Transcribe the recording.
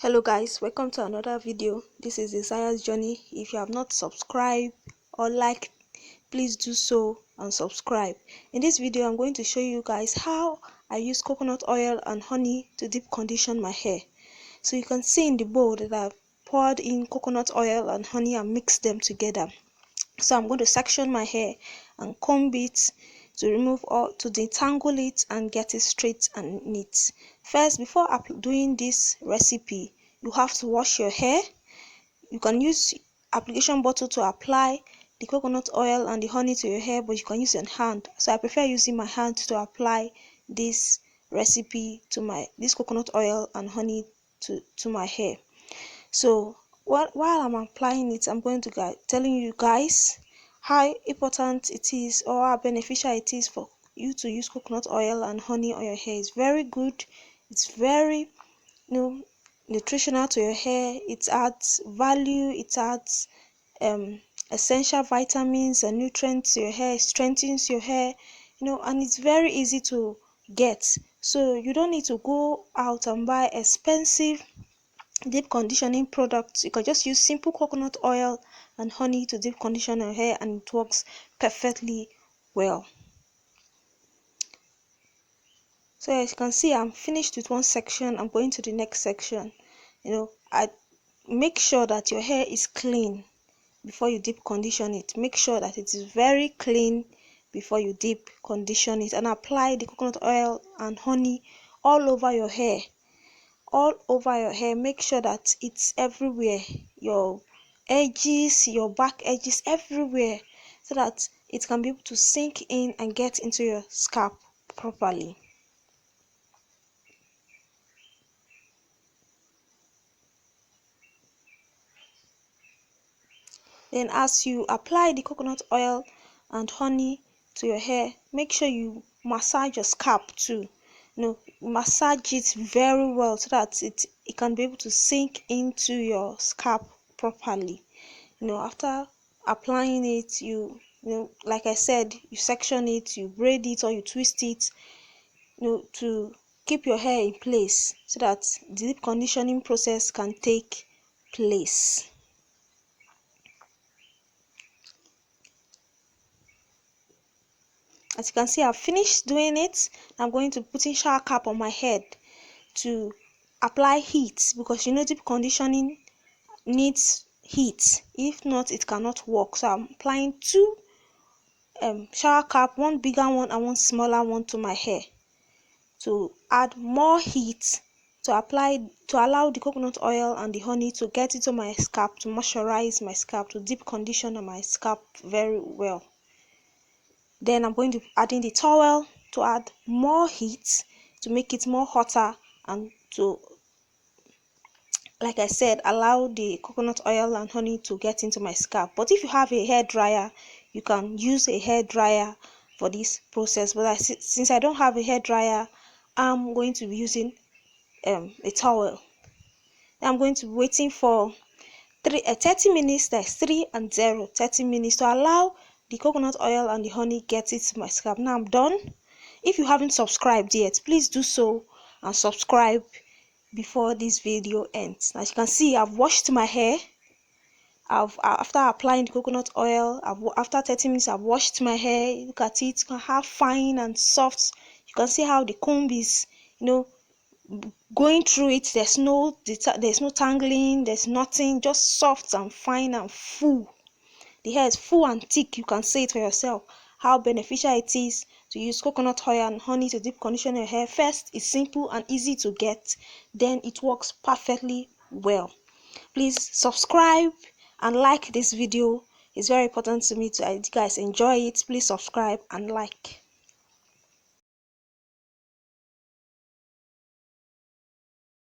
Hello guys, welcome to another video. This is Desires Journey. If you have not subscribed or liked, please do so and subscribe. In this video I'm going to show you guys how I use coconut oil and honey to deep condition my hair. So you can see in the bowl that I've poured in coconut oil and honey and mixed them together. So I'm going to section my hair and comb it to remove all, to detangle it and get it straight and neat. First, before doing this recipe, you have to wash your hair. You can use application bottle to apply the coconut oil and the honey to your hair, but you can use your hand. So I prefer using my hand to apply this recipe to this coconut oil and honey to my hair. So while I'm applying it, I'm going to telling you guys how important it is or how beneficial it is for you to use coconut oil and honey on your hair. It's very good. It's very nutritional to your hair. It adds value. It adds essential vitamins and nutrients to your hair. It strengthens your hair, and it's very easy to get. So you don't need to go out and buy expensive deep conditioning products. You can just use simple coconut oil and honey to deep condition your hair, and it works perfectly well. So as you can see, I'm finished with one section. I'm going to the next section. I make sure that your hair is clean before you deep condition it. Make sure that it is very clean before you deep condition it, and apply the coconut oil and honey all over your hair. Make sure that it's everywhere, your edges, your back edges, everywhere, so that it can be able to sink in and get into your scalp properly. Then as you apply the coconut oil and honey to your hair, make sure you massage your scalp too. Massage it very well so that it can be able to sink into your scalp properly. After applying it, like I said, you section it, you braid it, or you twist it, to keep your hair in place so that the deep conditioning process can take place. As you can see, I've finished doing it. I'm going to put in shower cap on my head to apply heat, because deep conditioning needs heat. If not, it cannot work. So I'm applying two shower cap, one bigger one and one smaller one, to my hair to add more heat, to allow the coconut oil and the honey to get into my scalp, to moisturize my scalp, to deep condition my scalp very well. Then I'm going to add in the towel to add more heat, to make it more hotter, and to, like I said, allow the coconut oil and honey to get into my scalp. But if you have a hair dryer, you can use a hair dryer for this process. But since I don't have a hair dryer, I'm going to be using a towel. I'm going to be waiting for 30 minutes. That's 3 and 0, 30 minutes, to allow the coconut oil and the honey get into my scalp. Now I'm done. If you haven't subscribed yet, please do so and subscribe before this video ends. As you can see, I've washed my hair. After applying the coconut oil, after 30 minutes, I've washed my hair. Look at it, how fine and soft. You can see how the comb is, going through it. There's no tangling, there's nothing, just soft and fine and full. The hair is full and thick. You can see it for yourself how beneficial it is to use coconut oil and honey to deep condition your hair. First, it's simple and easy to get, then it works perfectly well. Please subscribe and like this video. It's very important to me to you guys enjoy it. Please subscribe and like.